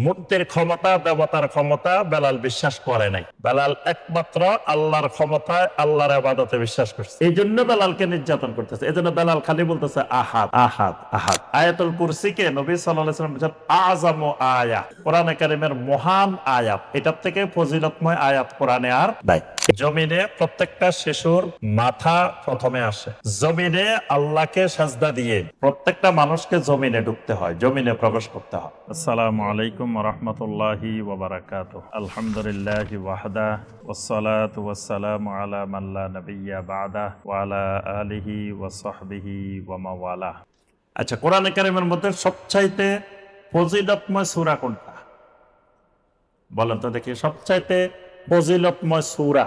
মূর্তির ক্ষমতা, দেবতার ক্ষমতা বেলাল বিশ্বাস করে নাই। বেলাল একমাত্র আল্লাহর ক্ষমতায়, আল্লাহর ইবাদতে বিশ্বাস করছে। এই জন্য বেলালকে নির্যাতন করতেছে। এই জন্য বেলাল খালি বলতেছে আহাদ আহাদ আহাদ। আয়াতুল কুরসিকে নবী সাল্লাল্লাহু আলাইহি ওয়াসাল্লাম বলেছেন আযামু আয়া, কোরআনে কারীমের মহান আয়াত। এটার থেকে ফজিলতময় আয়াত কোরআনে আর নাই। জমিনে প্রত্যেকটা শিশুর মাথা প্রথমে আসে। জমিনে আল্লাহকে সাজদা দিয়ে প্রত্যেকটা মানুষকে জমিনে ঢুকতে হয়, জমিনে প্রবেশ করতে হয়। আসসালামু আলাইকুম ওয়া রাহমাতুল্লাহি ওয়া বারাকাতুহু। আলহামদুলিল্লাহি ওয়াহদা ওয়াসসালাতু ওয়াসসালামু আলা মান লা নাবিয়্যা বা'দা ওয়া আলা আলিহি ওয়া সাহবিহি ওয়া মাওয়ালা। আচ্ছা, কোরআনে কারীমের মধ্যে সবচাইতে ফজিলতময় সূরা কোনটা বলেন তো দেখি? সবচাইতে ফজিলতময় সূরা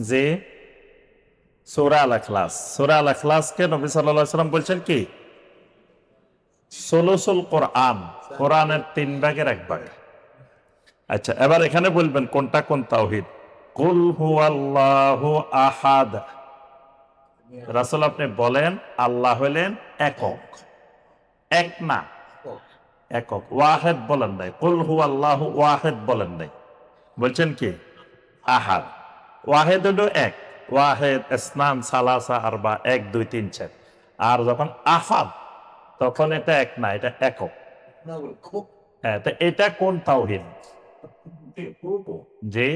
যে সূরা আল ইখলাস। সূরা আল ইখলাসকে নবী সাল্লাল্লাহু আলাইহি ওয়াসাল্লাম বলছেন কি সুলুসুল কোরআন, কোরআনের 3 ভাগের 1 ভাগ। আচ্ছা, এবার এখানে বলবেন কোনটা কোন তাওহীদ। কুল হুয়াল্লাহু আহাদ। রাসূল আপনি বলেন আল্লাহ হলেন একক, এক না, একক। ওয়াহিদ বলেন নাই, কুল হুয়াল্লাহু ওয়াহিদ বলেন নাই, বলছেন কি আহাদ। ওয়াহিদ হলো এক, ওয়াহিদ ইসনান সালাসা আরবা, 1 2 3 4। আর যখন আহাদ তখন এটা এক না, এটা একক। হ্যাঁ, তো এটা কোন তাওহীদ? যে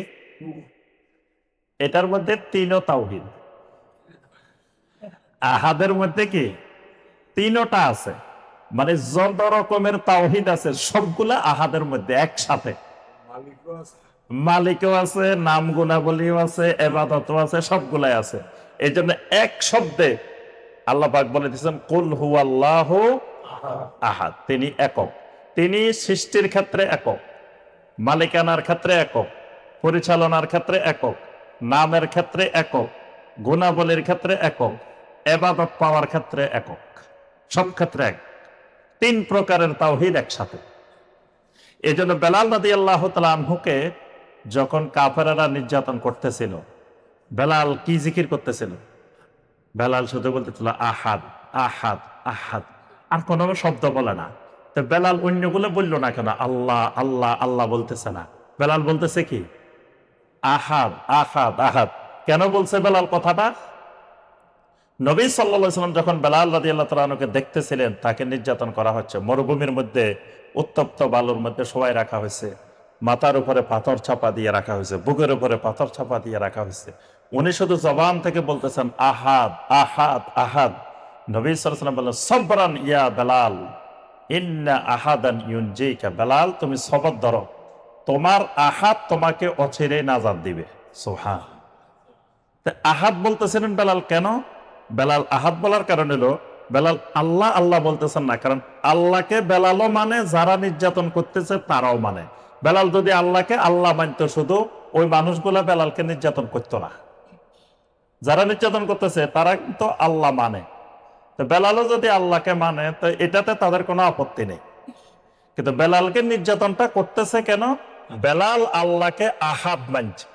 এটার মধ্যে 3ও তাওহীদ। আহাদের মধ্যে কি 3টা আছে, মানে যত রকমের তাওহীদ আছে সবগুলা আহাদের মধ্যে একসাথে। মালিকও আছে, নাম গুণাবলীও আছে, ইবাদতও আছে, সবগুলাই আছে। এই জন্য এক শব্দে আল্লাহ পাক বলে দিয়েছেন কুল হুয়াল্লাহু আহাদ, তিনি একক। তিনি সৃষ্টির ক্ষেত্রে একক, মালিকানার ক্ষেত্রে একক, পরিচালনার ক্ষেত্রে একক, নামের ক্ষেত্রে একক, গুণাবলীর ক্ষেত্রে একক, ইবাদত পাওয়ার ক্ষেত্রে একক, সব ক্ষেত্রে এক। 3 প্রকারের তাওহীদ একসাথে। এই জন্য বেলাল রাদিয়াল্লাহু তাআলা আনহুকে যখন কাফেররা নির্যাতন করতেছিল, বেলাল কি জিকির করতেছিল? বেলাল শুধু বলতেছিল আহাদ আহাদ আহাদ, আর কোনো শব্দ বলে না। তো বেলাল অন্যগুলো বললো না কেন? আল্লাহ আল্লাহ আল্লাহ বলতেছে না, বেলাল বলতেছে কি আহাদ আহাদ আহাদ। কেন বলছে বেলাল কথাটা? নবী সাল্লাল্লাহু আলাইহি ওয়াসাল্লাম যখন বেলাল রাদিয়াল্লাহু তাআলা আনহুকে দেখতেছিলেন, তাকে নির্যাতন করা হচ্ছে, মরুভূমির মধ্যে উত্তপ্ত বালুর মধ্যে শোয়াই রাখা হয়েছে, মাথার উপরে পাথর চাপা দিয়ে রাখা হয়েছে, বুকের উপরে পাথর চাপা দিয়ে রাখা হয়েছে। উনি শুধু জবান থেকে বলতেছেন আহাদ আহাদ আহাদ। নবী সাল্লাল্লাহু আলাইহি ওয়াসাল্লাম বললেন সবরান ইয়া বেলাল ইন্না আহাদান ইউনজিকা। বেলাল তুমি সবর ধরো, তোমার আহাদ তোমাকে অচিরেই নাজাত দিবে। সুবহান। আহাদ বলতেছিলেন বেলাল কেন? বেলাল আহাদ বলার কারণ হলো বেলাল আল্লাহ আল্লাহ বলতেছেন না, কারণ আল্লাহকে বেলালও মানে, যারা নির্যাতন করতেছে তারাও মানে। বেলাল যদি আল্লাহকে আল্লাহ মানত, শুধু ওই মানুষগুলা বেলালকে নির্যাতন করতো না। যারা নির্যাতন করতেছে তারা কিন্তু আল্লাহ মানে। তো বেলালও যদি আল্লাহকে মানে, তো এটাতে তাদের কোনো আপত্তি নেই। কিন্তু বেলালকে নির্যাতনটা করতেছে কেন? বেলাল আল্লাহকে আহাদ মানছে,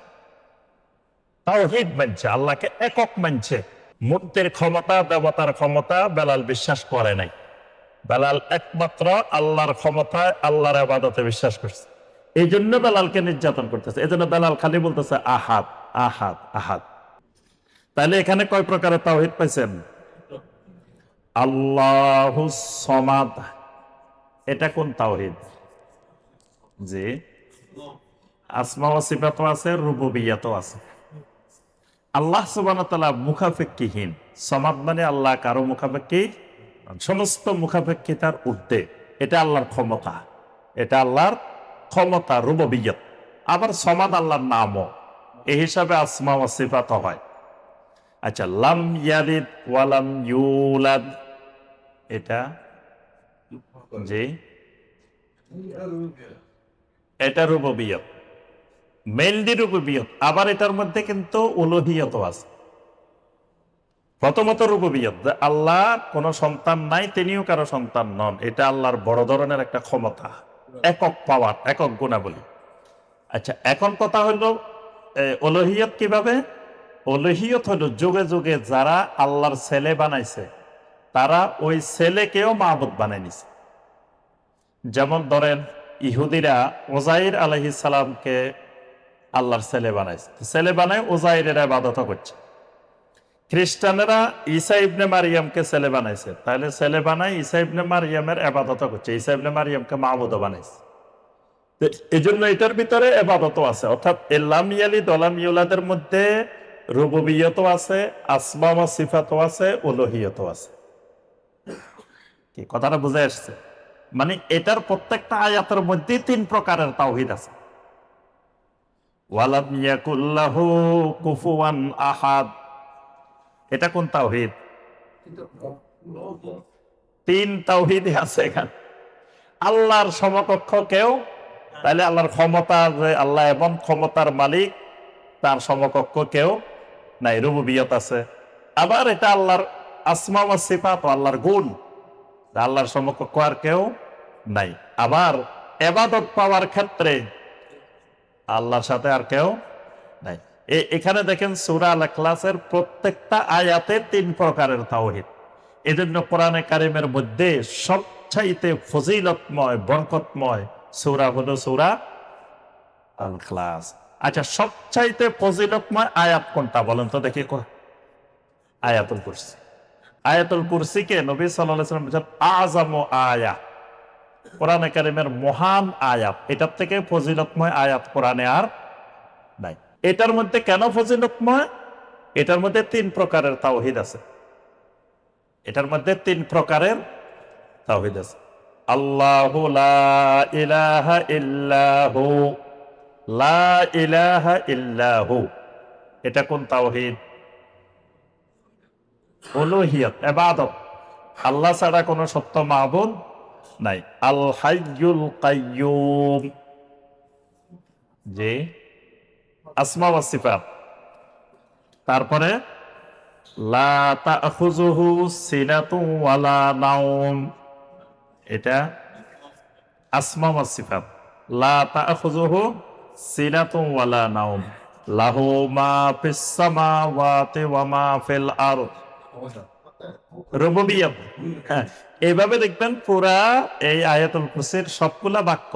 তাওহীদ মানছে, আল্লাহকে একক মানছে। মূর্তির ক্ষমতা, দেবতার ক্ষমতা বেলাল বিশ্বাস করে নাই। বেলাল একমাত্র আল্লাহর ক্ষমতায়, আল্লাহর ইবাদতে বিশ্বাস করছে। এই জন্য বেলালকে নির্যাতন করতেছে। এই জন্য বেলাল খালি বলতেছে আহাদ আহাদ আহাদ। তাহলে এখানে কয় প্রকারের তাওহীদ পাইছেন? আল্লাহুস সামাদ, এটা কোন তাওহীদ? জি, আসমা ওয়া সিফাতও আছে, রুবুবিয়্যাতও আছে। আল্লাহ সুবহানাহু ওয়া তাআলা মুখাপেক্ষীহীন। সামাদ মানে আল্লাহ কারো মুখাপেক্ষী, সমস্ত মুখাপেক্ষিতার ঊর্ধ্বে। এটা আল্লাহর ক্ষমতা, এটা আল্লাহর ক্ষমতা, রুবুবিয়্যাত। আবার সামাদ আল্লাহর নামও, এই হিসাবে আসমা ওয়া সিফাত হয়। আচ্ছা, লাম ইয়ালিদ ওয়া লাম ইউলাদ, এটা জি, এটা রুবুবিয়্যাত, মেইনলি রুবুবিয়্যাত। আবার এটার মধ্যে কিন্তু উলুহিয়তও আছে। প্রথমত রুবুবিয়্যাত, যে আল্লাহ কোন সন্তান নাই, তিনিও কারো সন্তান নন। এটা আল্লাহর বড় ধরনের একটা ক্ষমতা, একক পাওয়ার, একক গুণাবলী। আচ্ছা, এখন কথা হলো উলুহিয়ত কিভাবে? উলুহিয়ত হলো যুগে যুগে যারা আল্লাহর ছেলে বানাইছে, তারা ওই ছেলেকেও মাবুদ বানাই নিছে। যেমন ধরেন ইহুদিরা ওজাইর আলাইহিস সালামকে আল্লাহর ছেলে বানাইছে, ছেলে বানায় ওজাইরের ইবাদত করছে। খ্রিস্টানেরা ঈসা ইবনে মারিয়ামকে ছেলে বানাইছে, তাহলে ছেলে বানায় ঈসা ইবনে মারিয়ামের ইবাদত করছে, ঈসা ইবনে মারিয়ামকে মাবুদ বানাইছে। এই জন্য এটার ভিতরে ইবাদত আছে, অর্থাৎ লাম ইয়ালিদ ওয়া লাম ইউলাদের মধ্যে রুবুবিয়তও আছে, আসমা ওয়া সিফাতও আছে, উলুহিয়তও আছে। কি কথাটা বুঝে আসছে? মানে এটার প্রত্যেকটা আয়াতের মধ্যে 3 প্রকারের তাওহীদ আছে। ওয়ালাম ইয়াকুল্লাহু কুফুয়ান আহাদ, এটা কোন তাওহীদ? 3 তাওহীদ আছে এখানে। আল্লাহর সমকক্ষ কেউ, তাহলে আল্লাহর ক্ষমতা, যে আল্লাহ এমন ক্ষমতার মালিক, তার সমকক্ষ কেউ নাই, রুবুবিয়ত আছে। আবার এটা আল্লাহর আসমা ওয়া সিফাত, আল্লাহর গুণ, আল্লাহর সমকক্ষ আর কেউ নাই। আবার ইবাদত পাওয়ার ক্ষেত্রে আল্লাহর সাথে আর কেউ নাই। এখানে দেখেন সূরা আল ইখলাসের প্রত্যেকটা আয়াতে 3 প্রকারের তাওহীদ। এজন্য কোরআনে কারিমের মধ্যে সবচাইতে ফজিলতময় বরকতময় সূরা হলো সূরা আল ইখলাস। আচ্ছা, সবচাইতে ফজিলতময় আয়াত কোনটা বলেন তো দেখি? আয়াতুল কুরসি। আয়াতুল কুরসিকে নবী সাল্লাল্লাহু আলাইহি ওয়াসাল্লাম বলেছেন আযামু আয়াত, কোরআনে কারিমের মহান আয়াত। এটার থেকে ফজিলতময় আয়াত কোরআনে আর নাই। এটার মধ্যে কেন ফজিলতময়? এটার মধ্যে 3 প্রকারের তাওহীদ আছে। এটার মধ্যে 3 প্রকারের তাওহীদ আছে। আল্লাহু লা ইলাহা ইল্লাহু, লা ইলাহা ইল্লাহু, এটা কোন তাওহীদ? উলুহিয়ত, ইবাদত। আল্লাহ ছাড়া কোনো সত্য মাবুদ নাই। আল হাইয়ুল কাইয়্যুম, জি, আসমা ওয়া সিফাত। তারপরে লা তাখুযুহু সিনাতুন ওয়ালা নাওম, এটা আসমা ওয়া সিফাত। লা তাখুযুহু সিনাতুন ওয়ালা নাওম, লাহু মা ফিস সামাওয়াতি ওয়া মা ফিল আরদ, রুবুবিয়্যাত। হ্যাঁ, এইভাবে দেখবেন পুরা এই আয়াতুল কুরসির সবগুলা বাক্য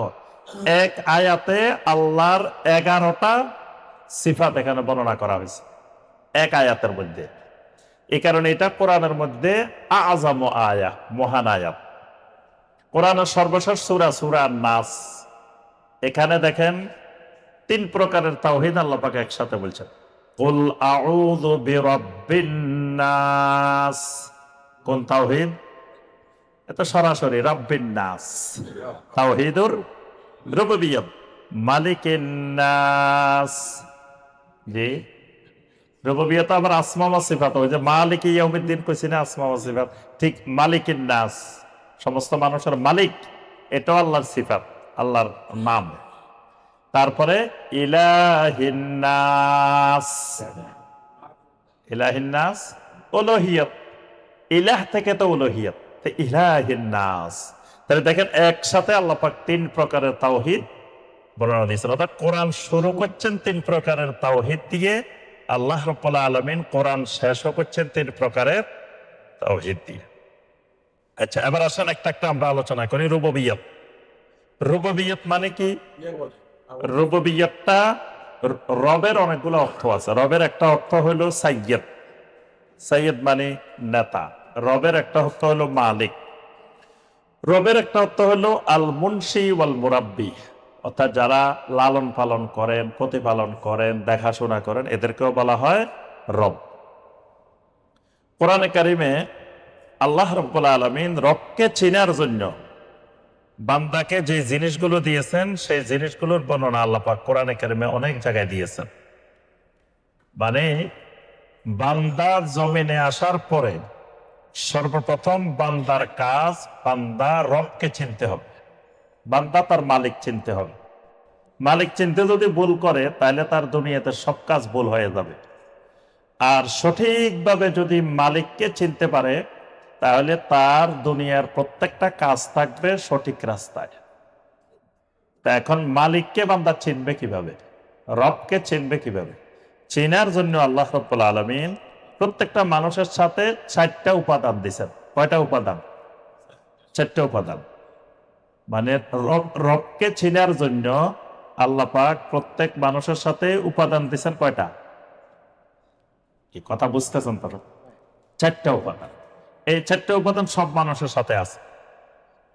এক আয়াতে আল্লাহর 11টা সিফাত এখানে বর্ণনা করা হয়েছে এক আয়াতের মধ্যে। এই কারণে এটা কোরআনের মধ্যে আযামু আয়া, মহান আয়াত। কোরআনের সর্বশেষ সূরা সূরা নাস, এখানে দেখেন 3 প্রকারের তাওহীদ আল্লাহ পাক একসাথে বলছেন। কুল আউযু বিরাব্বিন নাস, কোন তাওহীদ? এটা সরাসরি রাব্বিন নাস, তাওহীদুর রুবুবিয়্যাত। মালিকিন নাস, জি, রুবুবিয়্যাত। আবার আসমা ওয়া সিফাত, ওই যে মালিক ইয়াউমিদ্দিন কইছি না, আসমা ওয়া সিফাত, ঠিক মালিকিন নাস, সমস্ত মানুষের মালিক, এটাও আল্লাহর সিফাত, আল্লাহর নাম। তারপরে ইলাহিন নাস, ইলাহিন নাস উলুহিয়ত, ইলাহ থেকে তো উলুহিয়ত, তো ইলাহিন নাস। তাহলে দেখেন একসাথে আল্লাহ পাক 3 প্রকারের তাওহীদ বর্ণনা দিয়েছেন। অর্থাৎ কোরআন শুরু করছেন 3 প্রকারের তাওহীদ দিয়ে, আল্লাহ রাব্বুল আলামিন কোরআন শেষও করছেন 3 প্রকারের তাওহীদ দিয়ে। আচ্ছা, এবার আসেন একটা একটা আমরা আলোচনা করি। রুবুবিয়্যাত, রুবুবিয়্যাত মানে কি? রুবুবিয়্যাতটা রবের অনেকগুলো অর্থ আছে। রবের একটা অর্থ হলো সাইয়্যিদ, সাইয়্যিদ মানে নেতা। রবের একটা অর্থ হলো মালিক। রবের একটা অর্থ হলো আল মুনশি ওয়াল মুরাব্বি, অর্থাৎ যারা লালন পালন করেন, প্রতিপালন করেন, দেখাশোনা করেন, এদেরকেও বলা হয় রব। কোরআনে কারিমে আল্লাহ রাব্বুল আলামিন রবকে চেনার জন্য বান্দাকে যে জিনিসগুলো দিয়েছেন, সেই জিনিসগুলোর বর্ণনা আল্লাহ পাক কোরআনে কারিমে অনেক জায়গায় দিয়েছেন। মানে বান্দা জমিনে আসার পরে সর্বপ্রথম বান্দার কাজ, বান্দা রবকে চিনতে হবে, বান্দা তার মালিক চিনতে হবে। মালিক চিনতে যদি ভুল করে তাহলে তার দুনিয়াতে সব কাজ ভুল হয়ে যাবে। আর সঠিকভাবে যদি মালিককে চিনতে পারে তাহলে তার দুনিয়ার প্রত্যেকটা কাজ থাকবে সঠিক রাস্তায়। তা এখন মালিককে বান্দা চিনবে কিভাবে? রবকে চিনবে কিভাবে? চেনার জন্য আল্লাহ রাব্বুল আলামিন প্রত্যেকটা মানুষের সাথে 4টা উপাদান দিয়েছেন। কয়টা উপাদান? 4টা উপাদান। মানে রবকে চিনার জন্য আল্লাহ পাক প্রত্যেক মানুষের সাথে উপাদান দিচ্ছেন কয়টা? কি কথা বুঝতেছেন তো? 4টা উপাদান। এই 4টা উপাদান সব মানুষের সাথে আছে।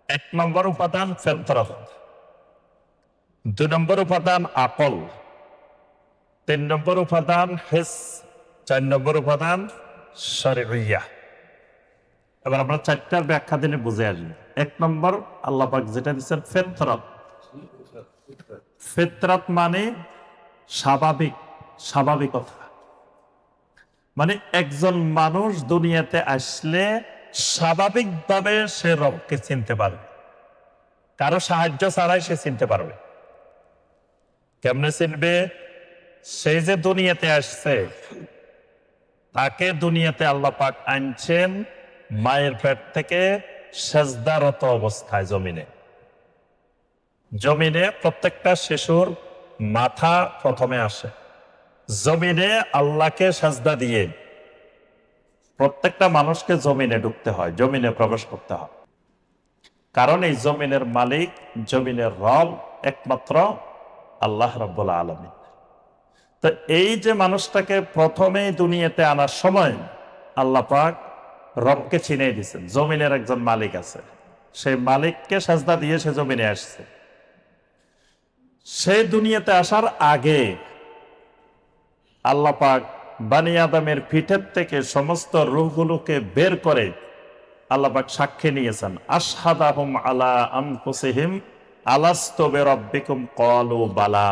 1 নম্বর উপাদান ফিতরত, 2 নম্বর উপাদান আকল, 3 নম্বর উপাদান হিস, 4 নম্বর উপাদান শরঈয়া। এবার আমরা 4টার ব্যাখ্যা দিলে বুঝে আসবে। 1 নম্বর আল্লাহ পাক যেটা দিচ্ছেন ফিতরত। ফিতরত মানে স্বাভাবিকতা। মানে একজন মানুষ দুনিয়াতে আসলে স্বাভাবিকভাবে সে রবকে চিনতে পারবে, কারো সাহায্য ছাড়াই সে চিনতে পারবে। কেমনে চিনবে? সে যে দুনিয়াতে আসছে, তাকে দুনিয়াতে আল্লাহ পাক আনছেন মায়ের পেট থেকে সেজদারত অবস্থায়। জমিনে প্রত্যেকটা শিশুর মাথা প্রথমে আসে, জমিনে আল্লাহকে সেজদা দিয়ে প্রত্যেকটা মানুষকে জমিনে ঢুকতে হয়, জমিনে প্রবেশ করতে হয়। কারণ এই জমিনের মালিক, জমিনের রব একমাত্র আল্লাহ রাব্বুল আলামিন। তো এই যে মানুষটাকে প্রথমে দুনিয়াতে আনার সময় আল্লাহ পাক রবকে চিনিয়ে দিয়েছেন, জমিনের একজন মালিক আছে, সেই মালিককে সেজদা দিয়ে সে জমিনে আসছে। সে দুনিয়াতে আসার আগে আল্লাহ পাক বানি আদমের পিঠের থেকে সমস্ত রূহগুলোকে বের করে আল্লাহ পাক সাক্ষী নিয়েছেন। আশহাদাহুম আলা আনফুসিহিম আলাস্তু বিরাব্বিকুম ক্বালু বালা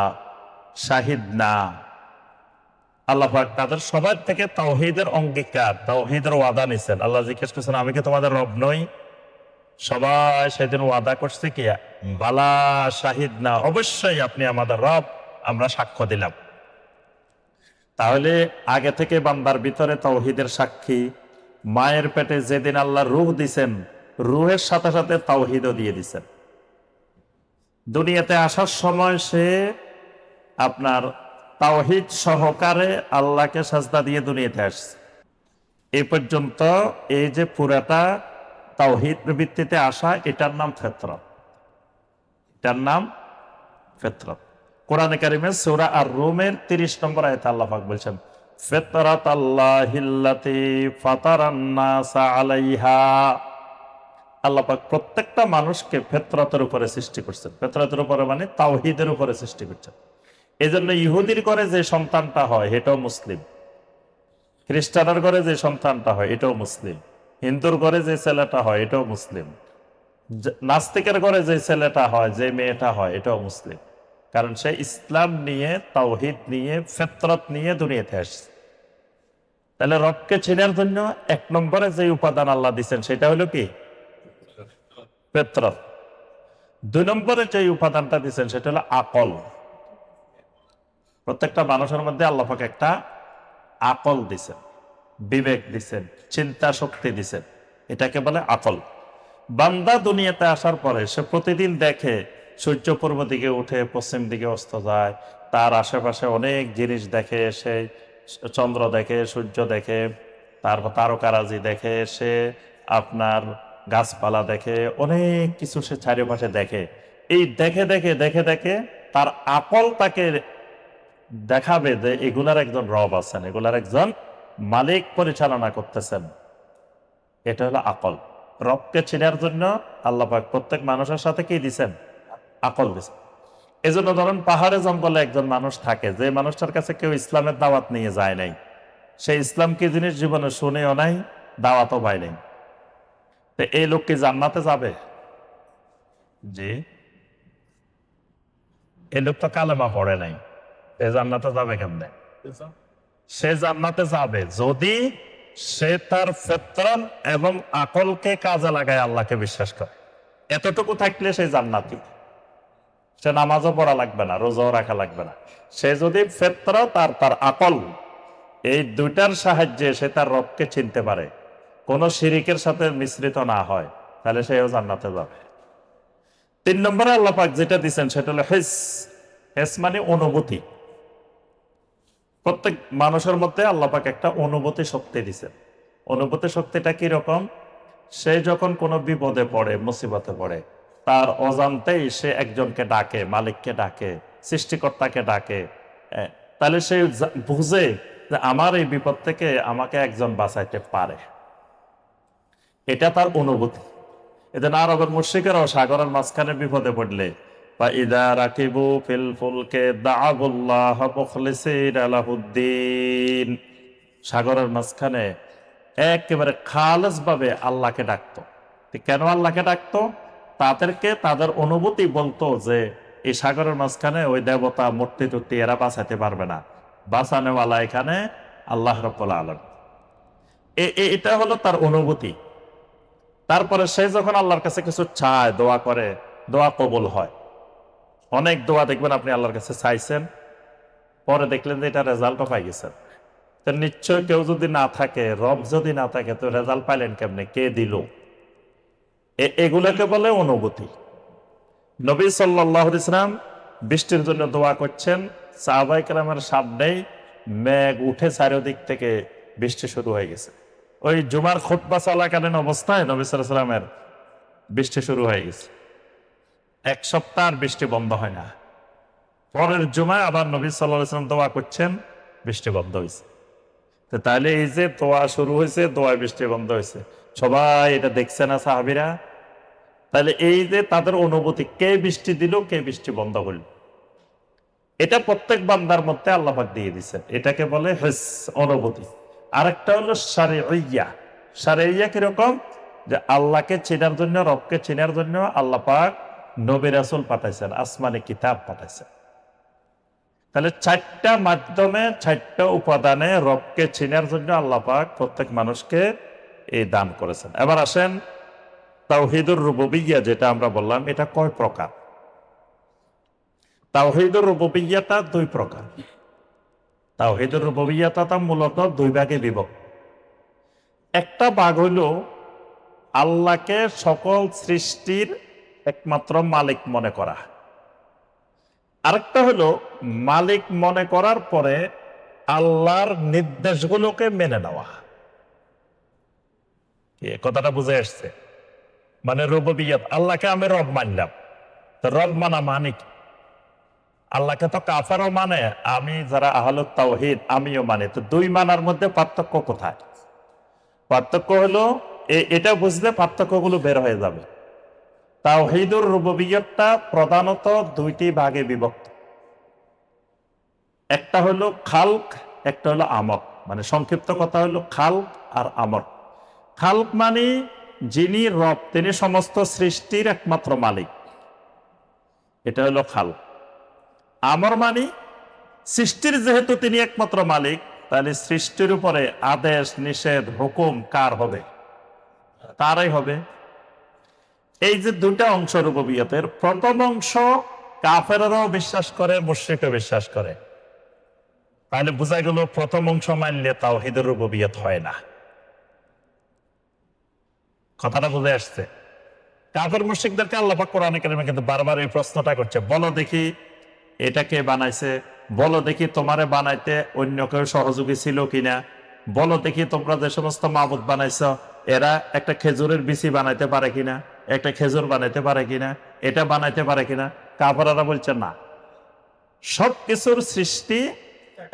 শাহিদনা। আল্লাহ পাক তাদের সবার থেকে তাওহীদের অঙ্গীকার, তাওহীদের ওয়াদা নিয়েছেন। আল্লাহ জিজ্ঞেস করছেন, আমি কি তোমাদের রব নই? সবাই সেদিন ওয়াদা করছে কি, বালা শাহিদনা, অবশ্যই আপনি আমাদের রব, আমরা সাক্ষ্য দিলাম। তাহলে আগে থেকে বান্দার ভিতরে তাওহীদের সাক্ষী। মায়ের পেটে যেদিন আল্লাহ রূহ দিছেন, রূহের সাথে সাথে তাওহীদও দিয়ে দিছেন। দুনিয়াতে আসার সময় সে আপনার তাওহীদ সহকারে আল্লাহকে সাজদা দিয়ে দুনিয়াতে আসছে। এই পর্যন্ত এই যে পুরাটা তাওহীদ ভিত্তিতে আসা, এটার নাম ফিতরত। এটার নাম ফিতরত। কোরআনে কারিমে সূরা আর-রুমের 30 নম্বর আয়াতে আল্লাহ পাক বলছেন, ফিতরাতাল্লাহিল্লাতী ফাতারান নাসা আলাইহা। আল্লাহ পাক প্রত্যেকটা মানুষকে ফিতরতের উপরে সৃষ্টি করছেন। ফিতরতের উপরে মানে তাওহীদের উপরে সৃষ্টি করছেন। এজন্য ইহুদির ঘরে যে সন্তানটা হয় এটাও মুসলিম, খ্রিস্টানের ঘরে যে সন্তানটা হয় এটাও মুসলিম, হিন্দুর ঘরে যে ছেলেটা হয় এটাও মুসলিম, নাস্তিকের ঘরে যে ছেলেটা হয়, যে মেয়েটা হয়, এটাও মুসলিম। কারণ সে ইসলাম নিয়ে, তাওহীদ নিয়ে, ফিতরত নিয়ে দুনিয়াতে আসছে। তাহলে রবকে চেনার জন্য 1 নম্বরে যে উপাদান আল্লাহ দিচ্ছেন সেটা হলো কি? ফিতরত। 2 নম্বরে যে উপাদানটা দিচ্ছেন সেটা হলো আকল। প্রত্যেকটা মানুষের মধ্যে আল্লাহ পাক একটা আকল দিছেন, বিবেক দিছেন, চিন্তা শক্তি দিছেন, এটাকে বলে আকল। বান্দা দুনিয়াতে আসার পরে সে প্রতিদিন দেখে সূর্য পূর্ব দিকে উঠে পশ্চিম দিকে অস্ত যায়, তার আশেপাশে অনেক জিনিস দেখে, সে চন্দ্র দেখে, সূর্য দেখে, তারপর তারকারাজি দেখে, সে আপনার গাছপালা দেখে, অনেক কিছু সে চারিপাশে দেখে। এই দেখে দেখে দেখে দেখে তার আকল তাকে দেখাবে যে এগুলার একজন রব আছেন, এগুলার একজন মালিক পরিচালনা করতেছেন। এটা হলো আকল। রবকে চেনার জন্য আল্লাহ পাক প্রত্যেক মানুষের সাথে কি দিছেন? আকল দিছেন। এজন্য ধরেন পাহাড়ে জঙ্গলে একজন মানুষ থাকে, যে মানুষটার কাছে কেউ ইসলামের দাওয়াত নিয়ে যায় নাই, সে ইসলাম কি জিনিস জীবনে শুনেও নাই, দাওয়াতও পায় নাই, তো এই লোক কি জান্নাতে যাবে? জি, এই লোক তো কালেমা পড়ে নাই, এ জান্নাতে যাবে কেমনে? সে জান্নাতে যাবে যদি সে তার ফিতরত এবং আকলকে কাজে লাগায় আল্লাহকে বিশ্বাস করে। এতটুকু থাকলে সে জান্নাতি। সে নামাজও পড়া লাগবে না, রোজাও রাখা লাগবে না। সে যদি ফিতরত আর তার আকল এই দুইটার সাহায্যে সে তার রবকে চিনতে পারে, কোন শিরিকের সাথে মিশ্রিত না হয়, তাহলে সেও জান্নাতে যাবে। 3 নম্বরে আল্লাহ পাক যেটা দিচ্ছেন সেটা হলো হিস। হিস মানে অনুভূতি। প্রত্যেক মানুষের মধ্যে আল্লাহ পাক একটা অনুভূতি শক্তি দিচ্ছেন। অনুভূতি শক্তিটা কি রকম? সে যখন কোনো বিপদে পড়ে, মুসিবতে পড়ে, তার অজান্তেই সে একজনকে ডাকে, মালিককে ডাকে, সৃষ্টিকর্তাকে ডাকে, তাহলে সে বুঝে যে আমার এই বিপদ থেকে আমাকে একজন বাঁচাইতে পারে। এটা তার অনুভূতি। এদের আরবের মুশরিকেরাও সাগরের মাঝখানে বিপদে পড়লে বা ইদা রাকিবু ফিল ফুলকে দাআবুল্লাহ মুখলিসিনা লাহুদ্দিন, সাগরের মাঝখানে একেবারে খালেস ভাবে আল্লাহকে ডাকতো। কেন আল্লাহকে ডাকতো? তাদেরকে তাদের অনুভূতি বলতো যে এই সাগরের মাঝখানে ওই দেবতা মূর্তি টুর্তি এরা বাঁচাতে পারবে না, বাঁচানোওয়ালা এখানে আল্লাহ রাব্বুল আলামিন। এটা হলো তার অনুভূতি। তারপরে সে যখন আল্লাহর কাছে কিছু চায়, দোয়া করে, দোয়া কবুল হয়। অনেক দোয়া দেখবেন আপনি আল্লাহর কাছে চাইছেন, পরে দেখলেন যে এটা রেজাল্টও পাই গেছেন। তো নিশ্চয় কেউ যদি না থাকে, রব যদি না থাকে, তো রেজাল্ট পাইলেন কেমনে, কে দিল? এগুলোকে বলে অনুভূতি। নবী সাল্লাল্লাহু আলাইহি ওয়াসাল্লাম বৃষ্টির জন্য দোয়া করছেন, সাহাবায়ে কেরামের সামনেই মেঘ উঠে চারিদিক থেকে বৃষ্টি শুরু হয়ে গেছে। ওই জুমার খুতবা চলাকালীন অবস্থায় নবী সাল্লাল্লাহু আলাইহি ওয়াসাল্লামের বৃষ্টি শুরু হয়ে গেছে। এক সপ্তাহ বৃষ্টি বন্ধ হয় না। পরের জুমায় আবার নবী সাল্লাল্লাহু আলাইহি ওয়াসাল্লাম দোয়া করছেন, বৃষ্টি বন্ধ হয়েছে। তো তাহলে এই যে দোয়া শুরু হয়েছে, দোয়ায় বৃষ্টি বন্ধ হয়েছে, সবাই এটা দেখছে না সাহাবীরা? তাহলে এই যে তাদের অনুভূতি, কে বৃষ্টি দিল, কে বৃষ্টি বন্ধ করল, এটা প্রত্যেক বান্দার মধ্যে আল্লাহ পাক দিয়ে দিচ্ছেন। এটাকে বলে হিস, অনুভূতি। আরেকটা হলো শারঈয়া। শারঈয়া কিরকম? যে আল্লাহকে চেনার জন্য, রবকে চেনার জন্য আল্লাহ পাক নবী রাসূল পাঠাইছেন, আসমানি কিতাব পাঠাইছেন। তাহলে 4টা মাধ্যমে, 4টা উপাদানে রবকে চেনার জন্য আল্লাহ পাক প্রত্যেক মানুষকে এই দান করেছেন। এবার আসেন তাওহীদুর রুবুবিয়্যাহ, যেটা আমরা বললাম, এটা কয় প্রকার? তাওহীদুর রুবুবিয়্যাহটা 2 প্রকার। তাওহীদুর রুবুবিয়্যাহটা মূলত 2 ভাগে বিভক্ত। একটা ভাগ হইল আল্লাহকে সকল সৃষ্টির একমাত্র মালিক মনে করা। আরেকটা হলো মালিক মনে করার পরে আল্লাহর নির্দেশগুলোকে মেনে নেওয়া। কথাটা বুঝে আসছে? মানে রুবুবিয়্যাহ, আল্লাহকে আমি রব মানলাম, তো রব মানা মানে কি? আল্লাহকে তো কাফেরও মানে, আমি যারা আহলুত তাওহীদ আমিও মানে। তো 2 মানার মধ্যে পার্থক্য কোথায়? পার্থক্য হলো এটা বুঝলে পার্থক্যগুলো বের হয়ে যাবে। তাওহীদুর রুবুবিয়্যাহটা প্রধানত 2টি ভাগে বিভক্ত। একটা হলো খালক, একটা হলো আমর। মানে সংক্ষিপ্ত কথা হলো খালক আর আমর। খালক মানে যিনি রব, তিনি সমস্ত সৃষ্টির একমাত্র মালিক, এটা হলো খালক। আমর মানে সৃষ্টির যেহেতু তিনি একমাত্র মালিক, তাহলে সৃষ্টির উপরে আদেশ, নিষেধ, হুকুম কার হবে? তারই হবে। এই যে 2টা অংশ রুবুবিয়্যাতের, প্রথম অংশ কাফেররাও বিশ্বাস করে, মুশরিকও বিশ্বাস করে। তাহলে বোঝা গেল প্রথম অংশ মানলে তাওহীদুর রুবুবিয়্যাহ হয় না। কথাটা বুঝে আসছে? কাফের মুশরিকদেরকে আল্লাহ পাক কোরআনে কারিমে কিন্তু বারবার এই প্রশ্নটা করছে, বলো দেখি এটা কে বানাইছে, বলো দেখি তোমারে বানাইতে অন্য কেউ সহযোগী ছিল কিনা, বলো দেখি তোমরা যে সমস্ত মাবুদ বানাইছ এরা একটা খেজুরের বিচি বানাইতে পারে কিনা, একটা খেজুর বানাইতে পারে কিনা, এটা বানাইতে পারে কিনা। কাফেররা বলছে না, সব কিছুর সৃষ্টি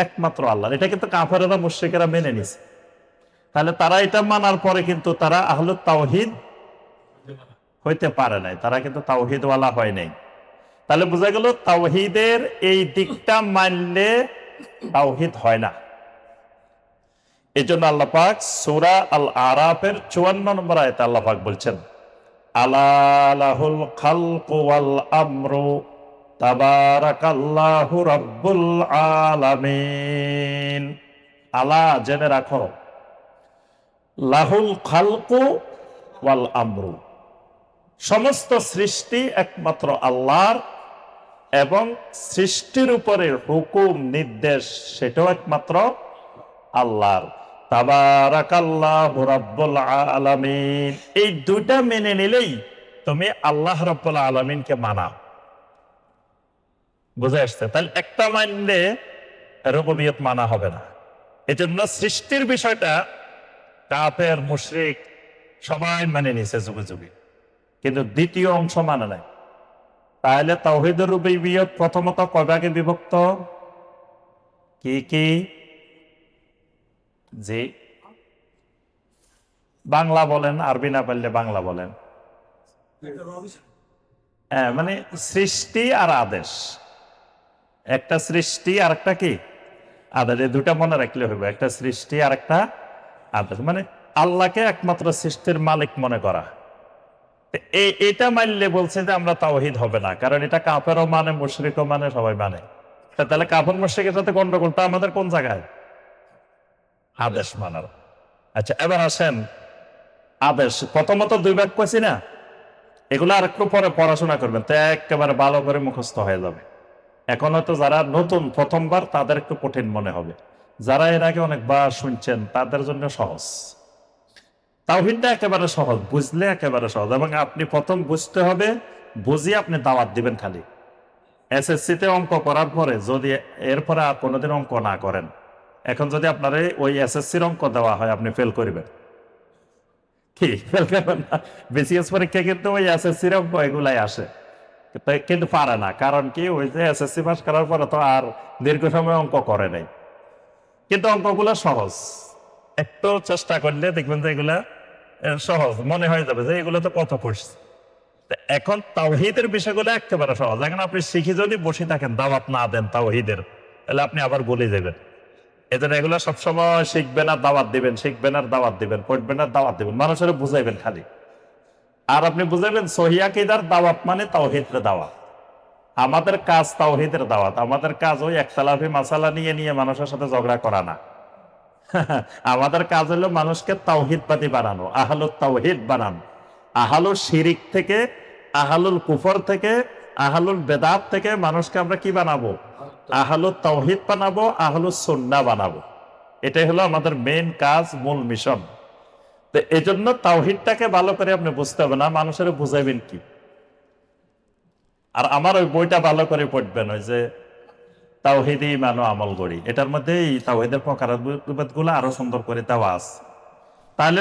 একমাত্র আল্লাহ। এটা কিন্তু কাফেররা মুশরিকেরা মেনে নিছে। তাহলে তারা এটা মানার পরে কিন্তু তারা আহলুত তাওহীদ হইতে পারে নাই, তারা কিন্তু তাওহীদওয়ালা হয় নাই। তাহলে বোঝা গেল তাওহীদের এই দিকটা মানলে তাওহীদ হয় না। এই জন্য আল্লাহ পাক সূরা আল আরাফের 54 নম্বর আয়াতে আল্লাহ পাক বলছেন, আলা লাহুল খালকু ওয়াল আমরু তাবারাকাল্লাহু রাব্বুল আলামিন। আলা, জেনে রাখো, লাহুল খালকু ওয়াল আমরু, সমস্ত সৃষ্টি একমাত্র আল্লাহর, এবং সৃষ্টির উপরে হুকুম নির্দেশ সেটাও একমাত্র আল্লাহর। তাবারাকাল্লাহু রাব্বুল আলামিন, এই 2টা মেনে নিলেই তুমি আল্লাহ রাব্বুল আলামিনকে মানা। বুঝে আসছে? তাহলে একটা মানলে রুবুবিয়্যাহ মানা হবে না। এজন্য সৃষ্টির বিষয়টা কাফের মুশরিক সবাই মানে নিছে যুগে যুগে, কিন্তু দ্বিতীয় অংশ মানে নাই। তাহলে তাওহীদুর রুবুবিয়্যাত প্রথমত কয় ভাগে বিভক্ত? কি কি? জি, বাংলা বলেন, আরবি না পারলে বাংলা বলেন। হ্যাঁ, মানে সৃষ্টি আর আদেশ। একটা সৃষ্টি আর একটা কি আদেশ, এই দুটা মনে রাখলে হবে। একটা সৃষ্টি আর একটা আদেশ, মানে আল্লাহকে একমাত্র সৃষ্টির মালিক মনে করা। এটা মানলে বলছে যে আমরা তাওহীদ হবে না, কারণ এটা কাফেরও মানে, মুশরিকও মানে, সবাই মানে। তাহলে কাফের মুশরিকের সাথে গন্ডগোলটা আমাদের কোন জায়গায়? আদেশ মানার। আচ্ছা, এবার আসেন আদেশ। প্রথমত দুই ভাগ কইছি না, এগুলো আর একটু পরে পড়াশোনা করবেন তো একেবারে ভালো করে মুখস্থ হয়ে যাবে। এখন হয়তো যারা নতুন প্রথমবার তাদের একটু কঠিন মনে হবে, যারা এর আগে অনেকবার শুনছেন তাদের জন্য সহজ। তাওহীদটা একেবারে সহজ, বুঝলে একেবারে সহজ। এবং আপনি প্রথম বুঝতে হবে, বুঝিয়ে আপনি দাওয়াত দিবেন খালি। এসএসসিতে অঙ্ক করার পরে যদি এরপরে আর কোনোদিন অঙ্ক না করেন, এখন যদি আপনার ওই এসএসসির অঙ্ক দেওয়া হয়, আপনি ফেল করবেন। কি ফেল করবেন না? বিসিএস পরীক্ষা কিন্তু ওই এসএসসির অঙ্ক এগুলাই আসে, কিন্তু পারে না। কারণ কি, ওই যে এসএসসি পাস করার পরে তো আর দীর্ঘ সময় অঙ্ক করে নাই। কিন্তু অঙ্কগুলো সহজ, একটু চেষ্টা করলে দেখবেন যে এগুলা সহজ মনে হয়ে যাবে যে এগুলো তো কত পড়ছে। এখন তাওহীদের বিষয়গুলো একেবারে সহজ। এখন আপনি শিখে যদি বসে থাকেন, দাওয়াত না দেন তাওহীদের, তাহলে আপনি আবার বলে যাবেন। এজন্য এগুলো সবসময় শিখবেন আর দাওয়াত দিবেন, শিখবেন আর দাওয়াত দিবেন, পড়বেন আর দাওয়াত দিবেন, মানুষের বুঝাইবেন খালি। আর আপনি বুঝাইবেন সহিহ আকীদার দাওয়াত মানে তাওহীদের দাওয়াত। আমাদের কাজ তাওহীদের দাওয়াত, আমাদের কাজ ওই একতলাফি মাসালা নিয়ে নিয়ে মানুষের সাথে ঝগড়া করা না। আমাদের কাজ হলো মানুষকে তাওহীদবাদী বানানো, আহলুত তাওহীদ বানানো। আহলুল শিরিক থেকে, আহলুল কুফর থেকে, আহলুল বেদাত থেকে মানুষকে আমরা কি বানাবো? আহলুত তাওহীদ বানাবো, আহলুস সুন্নাহ বানাবো। এটাই হলো আমাদের মেইন কাজ, মূল মিশন। তো এই জন্য তাওহীদটাকে ভালো করে আপনি বুঝতে হবে না, মানুষের বুঝাইবেন কি। আর আমার ওই বইটা ভালো করে পড়বেন, ওই যে তাওহীদে ঈমান ও আমল গড়ি, এটার মধ্যে এই তাওহীদের প্রকারভেদ গুলো আরো সুন্দর করে দেওয়া আছে। তাহলে